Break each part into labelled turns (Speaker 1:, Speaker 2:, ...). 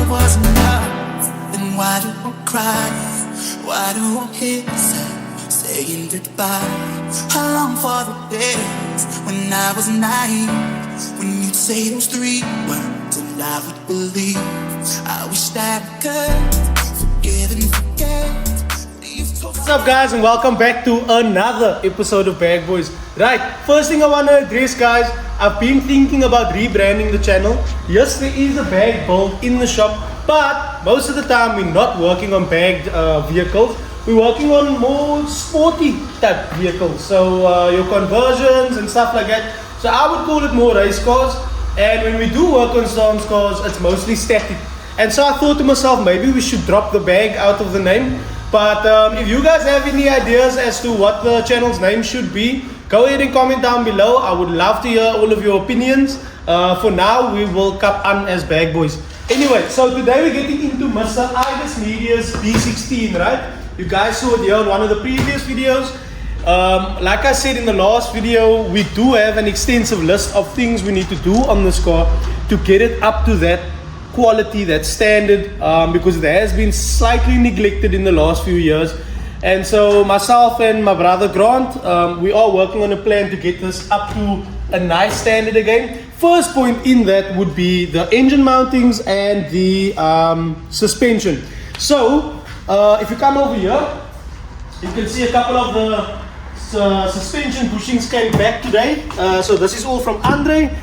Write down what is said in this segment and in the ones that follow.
Speaker 1: it was enough, then why do I cry? Why do I hesitate saying goodbye? I long for the days when I was naive, when you'd say those 3 words and I would believe. I wish that I could forgive and forget.
Speaker 2: What's up, guys, and welcome back to another episode of Bag Boys. Right, first thing I want to address, guys, I've been thinking about rebranding the channel. Yes, there is a bag build in the shop, but most of the time we're not working on bagged vehicles. We're working on more sporty type vehicles, so your conversions and stuff like that. So I would call it more race cars, and when we do work on stance cars, it's mostly static. And so I thought to myself, maybe we should drop the bag out of the name. But if you guys have any ideas as to what the channel's name should be, go ahead and comment down below. I would love to hear all of your opinions. For now, we will cap on as Bag Boys. Anyway, so today we're getting into Mr. IDAS Media's B16, right? You guys saw it here on one of the previous videos. Like I said in the last video, we do have an extensive list of things we need to do on this car to get it up to that quality, that standard, because it has been slightly neglected in the last few years. And so myself and my brother Grant, we are working on a plan to get this up to a nice standard again. First point in that would be the engine mountings and the suspension. So if you come over here, you can see a couple of the suspension bushings came back today. So this is all from Andre.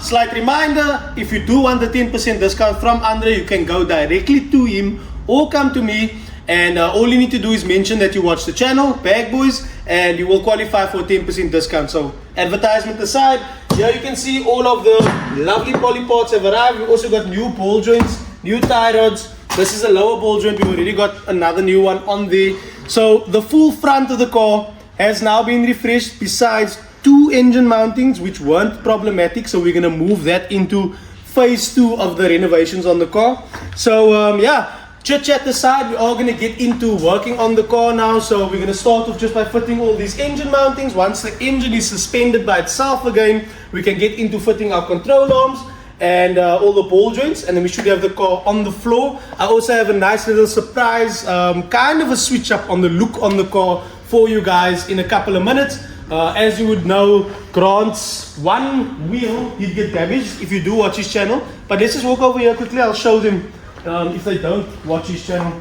Speaker 2: Slight reminder, if you do want the 10% discount from Andre, you can go directly to him or come to me, and all you need to do is mention that you watch the channel, Bag Boys, and you will qualify for a 10% discount. So advertisement aside, here you can see all of the lovely poly parts have arrived. We also got new ball joints, new tie rods. This is a lower ball joint. We've already got another new one on there. So the full front of the car has now been refreshed, besides 2 engine mountings which weren't problematic. So we're going to move that into phase 2 of the renovations on the car. So yeah, chit chat aside, we are going to get into working on the car now. So we're going to start off just by fitting all these engine mountings. Once the engine is suspended by itself again, we can get into fitting our control arms and all the ball joints, and then we should have the car on the floor. I also have a nice little surprise, kind of a switch up on the look on the car for you guys in a couple of minutes. As you would know, Grant's one wheel did get damaged if you do watch his channel. But let's just walk over here quickly. I'll show them if they don't watch his channel.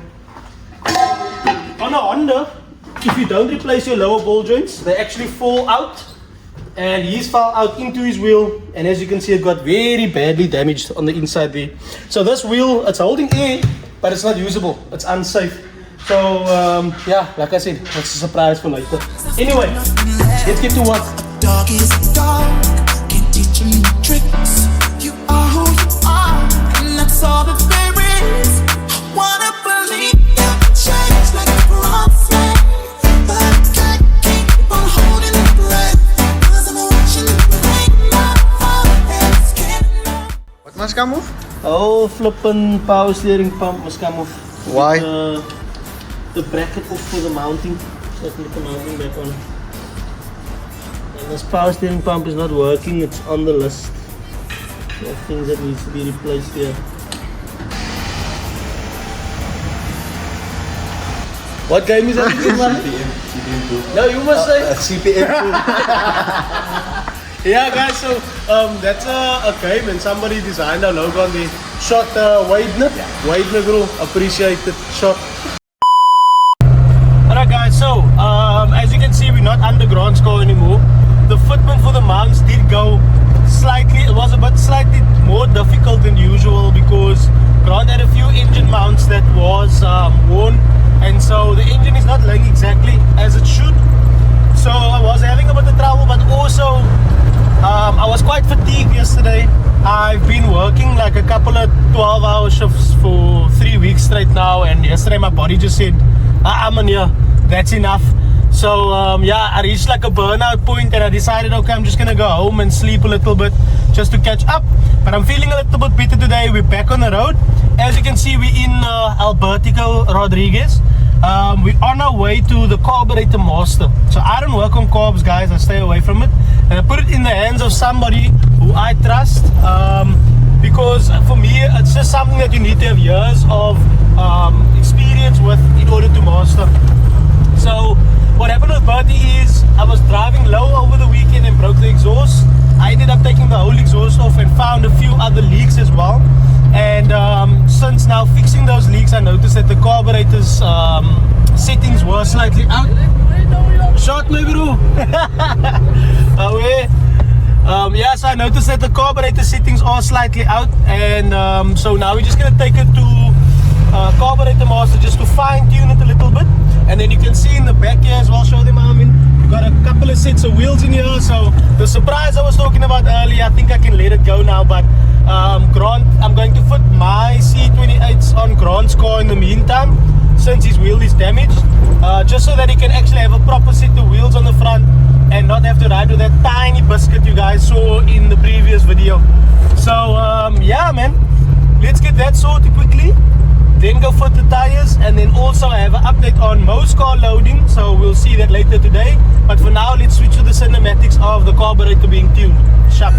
Speaker 2: On a Honda, if you don't replace your lower ball joints, they actually fall out. And he's fell out into his wheel. And as you can see, it got very badly damaged on the inside there. So this wheel, it's holding air, but it's not usable. It's unsafe. So yeah, like I said, that's a surprise for later. Anyway, let's get to work.
Speaker 1: Dog is a dog, can't teach him new tricks. You are who you are, and that's all that there is. Wanna believe that we change like a prophet, but I can't keep on holding the breath, 'cause I'm watching the rain. My head's getting up.
Speaker 3: What must come off?
Speaker 2: Oh, flippin' power steering pump must come off.
Speaker 3: Why?
Speaker 2: The bracket off for the mounting. So I can put the mounting back on. And this power steering pump is not working. It's on the list of things that needs to be replaced here. What game is that again, man? CPM2. No, you must say
Speaker 3: CPM2.
Speaker 2: Yeah, guys, so that's a game, and somebody designed a logo on the shot. Waidner Group, appreciate the shot. Alright guys, so as you can see, we're not under Grant's car anymore. The fitment for the mounts did go slightly, it was a bit slightly more difficult than usual because Grant had a few engine mounts that was worn, and so the engine is not laying exactly as it should. So I was having a bit of trouble, but also I was quite fatigued yesterday. I've been working like a couple of 12-hour shifts for 3 weeks straight now, and yesterday my body just said, I'm in here, that's enough. So yeah, I reached like a burnout point, and I decided, okay, I'm just gonna go home and sleep a little bit just to catch up. But I'm feeling a little bit better today. We're back on the road. As you can see, we're in Albertico Rodriguez. We're on our way to the Carburetor Master. So I don't work on carbs, guys, I stay away from it, and I put it in the hands of somebody who I trust. because for me it's just something that you need to have years of experience with in order to master. So what happened with Bertie is I was driving low over the weekend and broke the exhaust. I ended up taking the whole exhaust off and found a few other leaks as well. And since now fixing those leaks, I noticed that the carburetor's settings were slightly out. Shot maybe bro. Yeah, so I noticed that the carburetor settings are slightly out, and so now we're just gonna take it to carburetor master just to fine tune it a little bit. And then you can see in the back here as well, show them how we've got a couple of sets of wheels in here. So the surprise I was talking about earlier, I think I can let it go now, but Grant, I'm going to fit my C28s on Grant's car in the meantime, since his wheel is damaged, just so that he can actually have a proper set of wheels on the front and not have to ride with that tiny biscuit you guys saw in the previous video. So yeah man, let's get that sorted quickly, then go fit the tires, and then also I have an update on Mo's car loading, so we'll see that later today. But for now, let's switch to the cinematics of the carburetor being tuned. Sharp.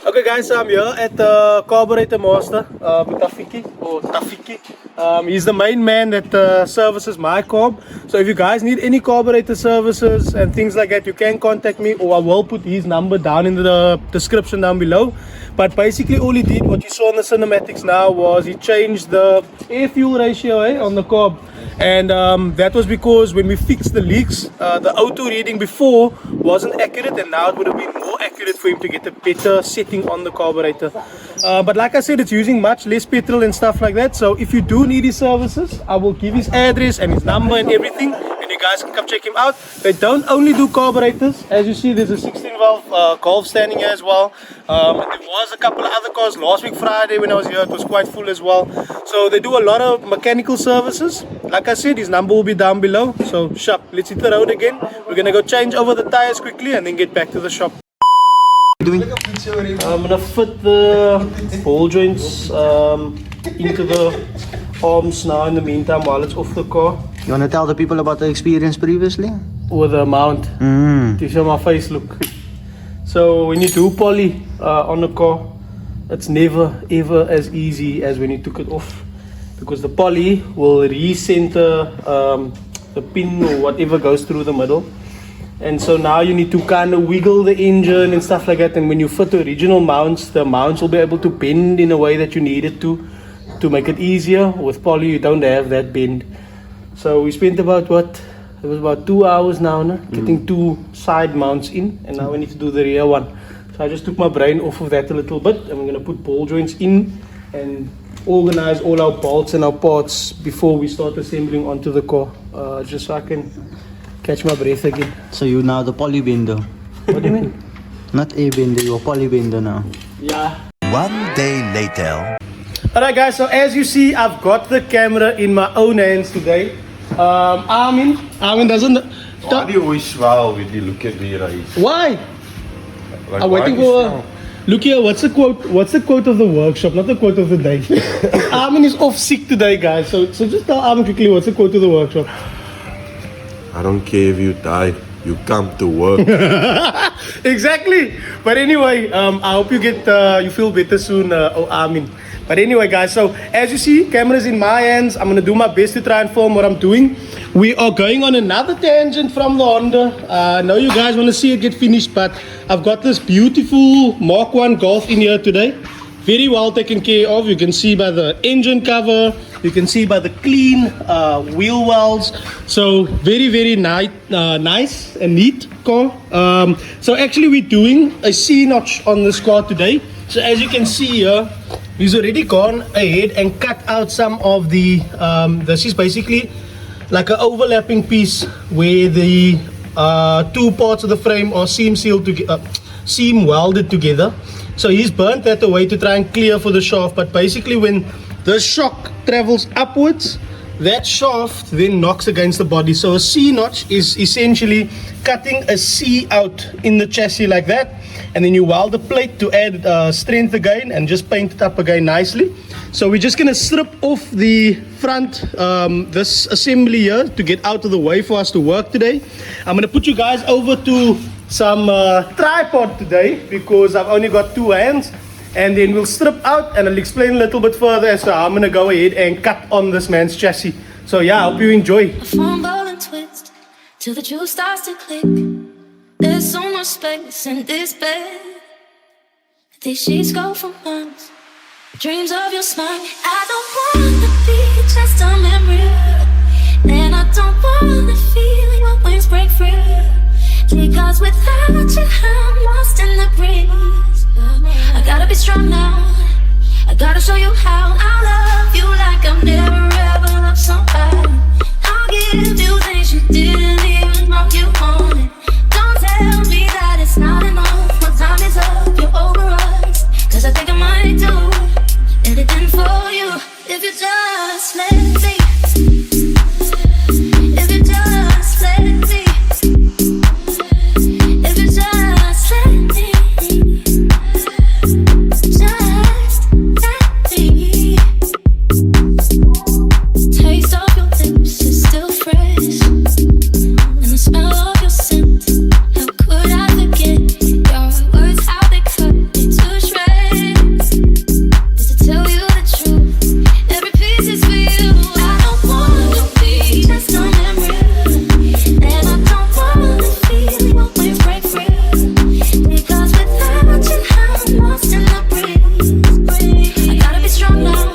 Speaker 2: Okay guys, so I'm here at the carburetor master, Tafiki. He's the main man that services my carb. So if you guys need any carburetor services and things like that, you can contact me, or I will put his number down in the description down below. But basically all he did, what you saw in the cinematics now, was he changed the air fuel ratio on the carb. And that was because when we fixed the leaks, the auto reading before wasn't accurate, and now it would have been more accurate for him to get a better setting on the carburetor. But like I said, it's using much less petrol and stuff like that. So if you do need his services, I will give his address and his number and everything, and you guys can come check him out. They don't only do carburetors. As you see, there's a 16 valve Golf standing here as well. There was a couple of other cars last week Friday when I was here. It was quite full as well. So they do a lot of mechanical services. Like I said, his number will be down below. So sharp, let's hit the road again. We're gonna go change over the tires quickly and then get back to the shop. I'm gonna fit the ball joints into the arms now in the meantime while it's off the car.
Speaker 3: You wanna tell the people about the experience previously?
Speaker 2: With the mount to show my face look. So when you do poly on a car, it's never ever as easy as when you took it off, because the poly will recenter the pin or whatever goes through the middle. And so now you need to kind of wiggle the engine and stuff like that. And when you fit the original mounts, the mounts will be able to bend in a way that you need it to make it easier. With poly, you don't have that bend. So we spent about it was about 2 hours now, getting two side mounts in, and now we need to do the rear one. So I just took my brain off of that a little bit, and we're gonna put ball joints in and organize all our bolts and our parts before we start assembling onto the car, just so I can catch my breath again.
Speaker 3: So you're now the polybender.
Speaker 2: What do you mean?
Speaker 3: Not a bender, you're polybender now.
Speaker 2: Yeah.
Speaker 4: One day later.
Speaker 2: Alright guys, so as you see, I've got the camera in my own hands today. Armin doesn't...
Speaker 5: Why do you always smile when you look at me, Raees?
Speaker 2: Why?
Speaker 5: Like,
Speaker 2: I'm
Speaker 5: why
Speaker 2: waiting
Speaker 5: do you
Speaker 2: for...
Speaker 5: smile?
Speaker 2: Look here, what's the quote? What's the quote of the workshop? Not the quote of the day. Armin is off sick today, guys. So just tell Armin quickly what's the quote of the workshop.
Speaker 5: I don't care if you die, you come to work.
Speaker 2: Exactly. But anyway, I hope you feel better soon, Armin. But anyway, guys, so as you see, camera's in my hands. I'm gonna do my best to try and film what I'm doing. We are going on another tangent from the Honda. I know you guys want to see it get finished, but I've got this beautiful Mark 1 Golf in here today. very well taken care of. You can see by the engine cover, you can see by the clean wheel wells. So very nice and neat car. So actually we're doing a C-notch on this car today. So as you can see here, he's already gone ahead and cut out some of the this is basically like an overlapping piece where the two parts of the frame are seam sealed together, seam welded together. So he's burnt that away to try and clear for the shaft. But basically when the shock travels upwards, that shaft then knocks against the body. So a C-notch is essentially cutting a C out in the chassis like that, and then you weld the plate to add strength again and just paint it up again nicely. So we're just going to strip off the front this assembly here to get out of the way for us to work today. I'm going to put you guys over to some tripod today because I've only got two hands, and then we'll strip out and I'll explain a little bit further as to how I'm going to go ahead and cut on this man's chassis. So yeah, I hope you enjoy.
Speaker 6: I fumble and twist till the juice starts to click. There's so much space in this bed. These sheets go for months. Dreams of your smile. I don't wanna be just a memory, and I don't wanna feel your wings break free. Because without you, I'm lost in the breeze. I gotta be strong now. I gotta show you how I love you like I've never ever loved somebody. I'll give you things you didn't even know you wanted. Don't tell me that it's not enough. My time is up, you're over us. Cause I think I might do anything for you if you just let me. If you just let me. If you just let me. Just let me. Taste of your lips is still fresh, and the smell of your scent. How could I forget your words? How they cut me to shreds. But to tell you the truth, every piece is for you. I don't wanna be just a memory, and I don't wanna feel your wings break free. Because without you, I'm lost in the breeze. I gotta be strong now.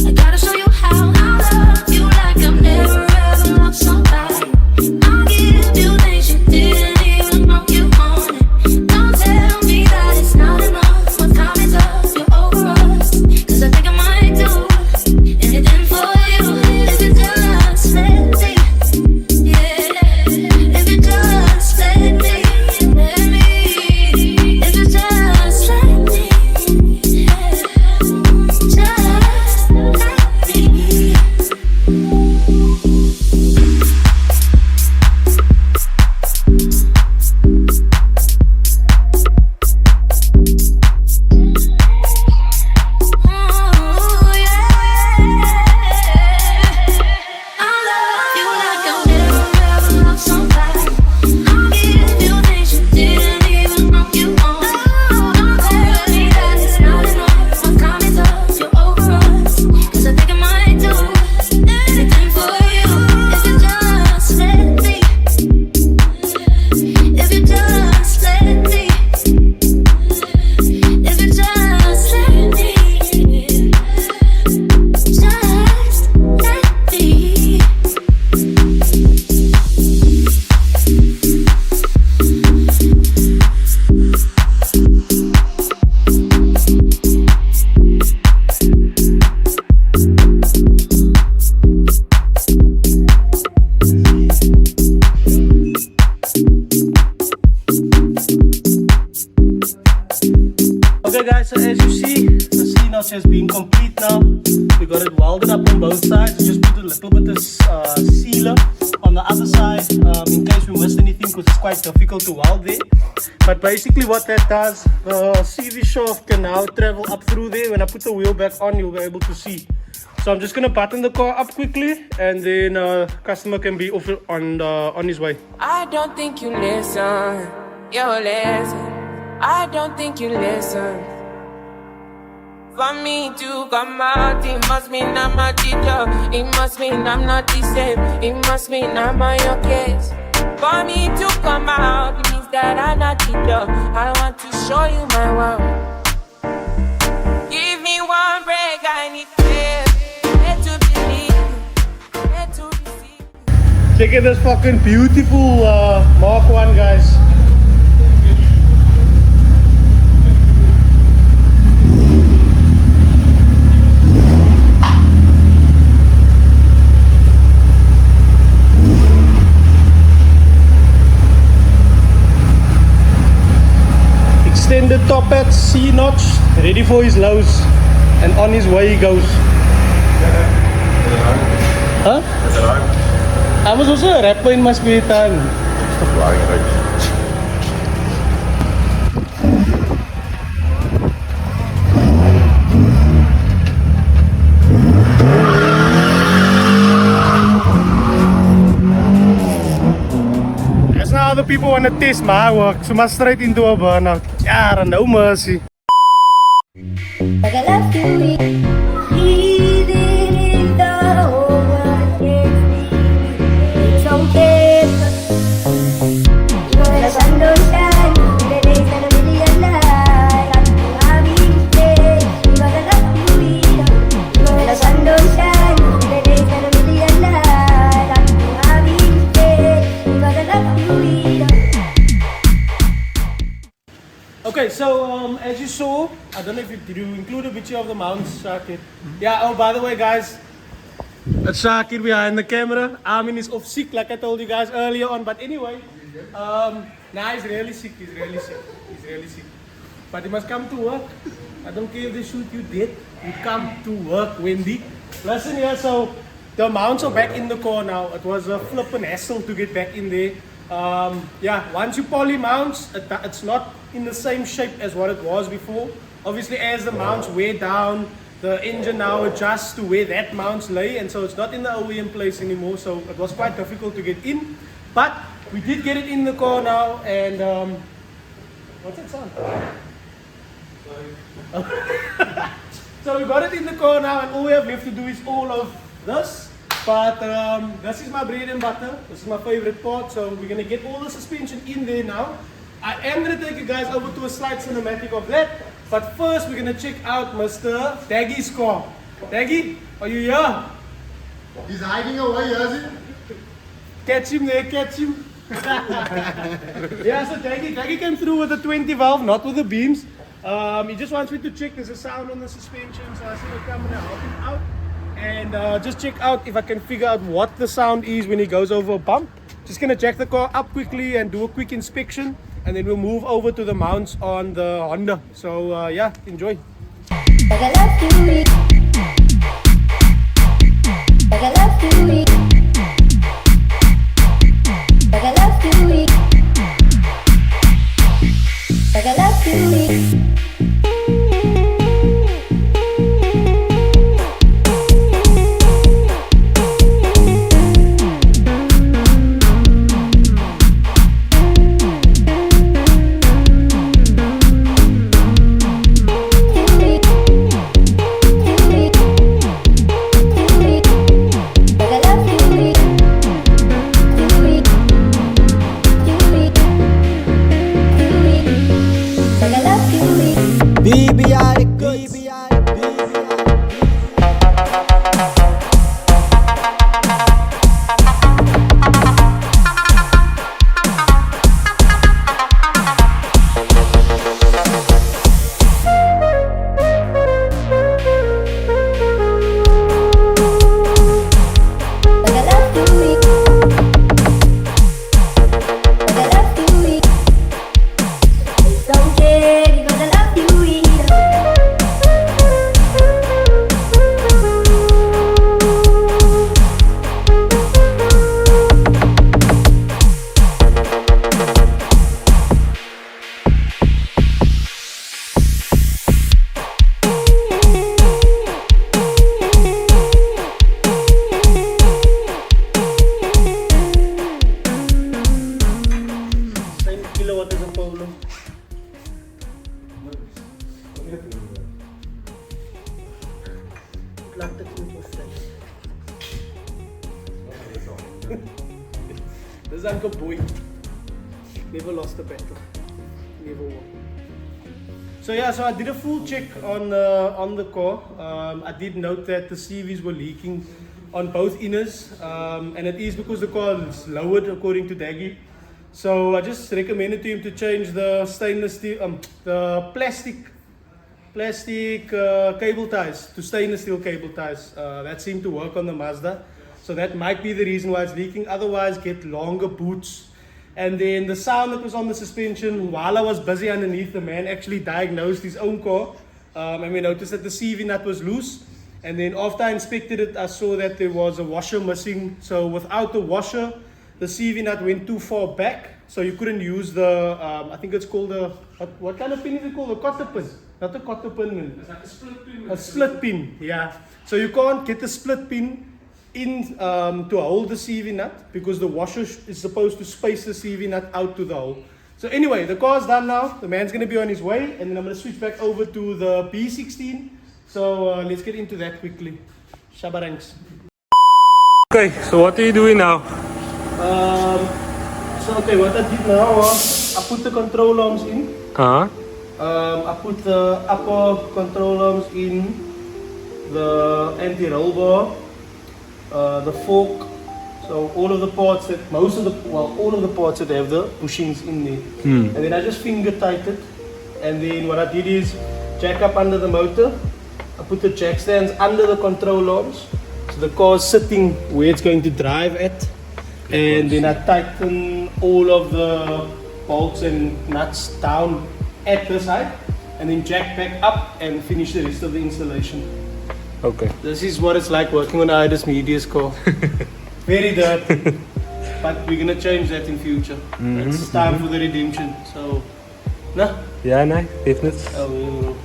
Speaker 6: I gotta show you how I love you like I've never ever loved somebody. I'll give you things you didn't even know you wanted. Don't tell me that it's not enough. My time is up, you're over us. Cause I think I might do anything for you if you just let me. Yeah, if you just let me. If you just let me.
Speaker 2: Okay guys, so as you see, the C-notch has been complete now. We got it welded up on both sides. We just put a little bit of sealer on the other side in case we missed anything, because it's quite difficult to weld there. But basically what that does, the CV shaft can now travel up through there. When I put the wheel back on, you'll be able to see. So I'm just going to button the car up quickly, and then customer can be off on his way.
Speaker 7: I don't think you listen, you listen. I don't think you listen. For me to come out, it must mean I'm a teacher. It must mean I'm not the same. It must mean I'm on your case. For me to come out, it means that I'm not teacher. I want to show you my world.
Speaker 2: Check at this fucking beautiful Mark 1, guys. Extended top hat, C notch, ready for his lows, and on his way he goes. Huh? I was also a rapper in my spare time. That's now other people want to test my work, so much straight into a burnout. Yeah, no mercy.
Speaker 6: Like I love to eat, easy is the whole world against me. It's okay. When the sun don't shine, the days are a million light. I'm stay. Like I love to eat. When the sun don't shine, the days are a million light. I'm stay. Like I love to eat.
Speaker 2: Okay, so as you saw, I don't know if did you include a picture of the mounts, Shakir? Yeah, oh by the way guys, that's Shakir behind the camera. Armin is off sick like I told you guys earlier on, but anyway, nah, he's really sick, he's really sick. But he must come to work. I don't care if they shoot you dead, you come to work, Wendy. Listen here, so the mounts are back in the car now. It was a flippin' hassle to get back in there. Yeah, once you poly mounts, it's not in the same shape as what it was before. Obviously, as the mounts wear down, the engine now adjusts to where that mounts lay, and so it's not in the OEM place anymore. So it was quite difficult to get in, but we did get it in the car now. And what's that sound? So we got it in the car now, and all we have left to do is all of this. But this is my bread and butter. This is my favorite part. So we're gonna get all the suspension in there now. I am gonna take you guys over to a slight cinematic of that. But first we're gonna check out Mr. Daggy's car. Daggy, are you here?
Speaker 8: He's hiding away, is he?
Speaker 2: Catch him there, catch him. Yeah, so Daggy came through with a 20 valve, not with the beams. He just wants me to check there's a sound on the suspension, so I said I'll come and help him out. And just check out if I can figure out what the sound is when he goes over a bump. Just gonna jack the car up quickly and do a quick inspection, and then we'll move over to the mounts on the Honda. So yeah, enjoy.
Speaker 6: Like I love to eat. Like I love to eat. Like I love to eat. Like I love to eat.
Speaker 2: This is Uncle Boy. Never lost a battle. Never won. So yeah, so I did a full check on the car. I did note that the CVs were leaking on both inners, and it is because the car is lowered according to Daggy. So I just recommended to him to change the stainless steel, the plastic cable ties to stainless steel cable ties. That seemed to work on the Mazda. So that might be the reason why it's leaking. Otherwise, get longer boots. And then the sound that was on the suspension, while I was busy underneath, the man actually diagnosed his own car. And we noticed that the CV nut was loose. And then after I inspected it, I saw that there was a washer missing. So without the washer, the CV nut went too far back. So you couldn't use the, I think it's called a, what kind of pin is it called? A cotter pin. Not a cotter pin, man. It's like a split pin. A split pin, yeah. So you can't get the split pin in to hold the CV nut because the washer is supposed to space the CV nut out to the hole. So anyway, the car's done now. The man's going to be on his way, and then I'm going to switch back over to the B16. So let's get into that quickly. Shabaranks.
Speaker 9: Okay, so what are you doing now?
Speaker 2: Okay, what I did now was I put the control arms in. I put the upper control arms in, the anti-roll bar, the fork, so all of the parts that, all of the parts that have the bushings in there. And then I just finger tight it, and then what I did is jack up under the motor. I put the jack stands under the control arms, so the car's sitting where it's going to drive at. And then I tighten all of the bolts and nuts down at the side, and then jack back up and finish the rest of the installation.
Speaker 9: Okay.
Speaker 2: This is what it's like working on IDAS Media's car. Very dirty, but we're gonna change that in future. It's time for the redemption. So, nah.
Speaker 9: Yeah, nee, definitely.
Speaker 2: Oh,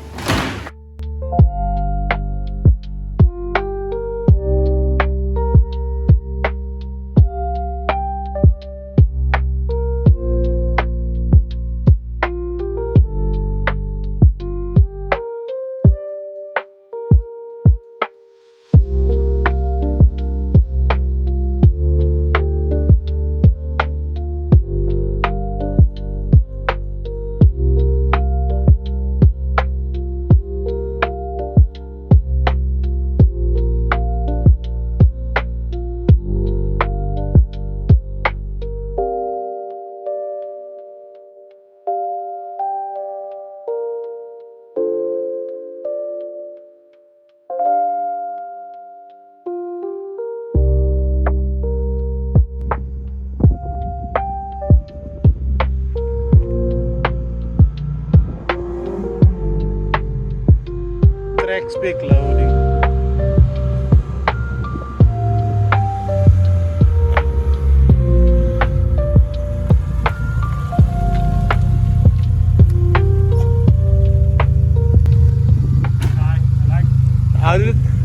Speaker 2: track spec loading.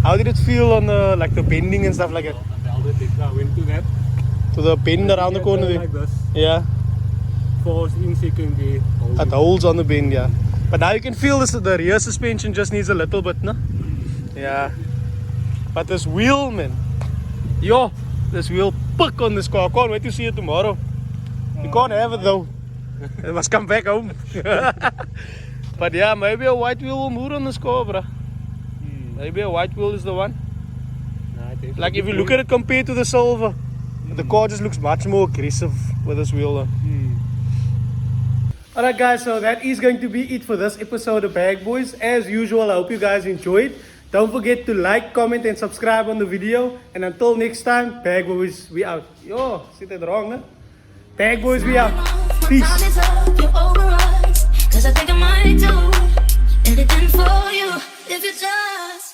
Speaker 2: How did it feel on the the bending and stuff like that?
Speaker 9: I went to that.
Speaker 2: To the bend around the corner there.
Speaker 9: Like this.
Speaker 2: Yeah.
Speaker 9: Force in second gear.
Speaker 2: It holds on the bend, yeah. But now you can feel this, the rear suspension just needs a little bit, no? Yeah. But this wheel, man. Yo, this wheel pick on this car. I can't wait to see it tomorrow. You can't have it though. It must come back home. But yeah, maybe a white wheel will move on this car, bro. Maybe a white wheel is the one.
Speaker 9: Nah,
Speaker 2: like if you look at it compared to the silver, the car just looks much more aggressive with this wheel on. Alright guys, so that is going to be it for this episode of Bag Boys. As usual, I hope you guys enjoyed. Don't forget to like, comment and subscribe on the video. And until next time, Bag Boys, we out. Yo, said that wrong, huh? Bag Boys, we out. Peace.
Speaker 6: Cause I think I might do anything for you if you just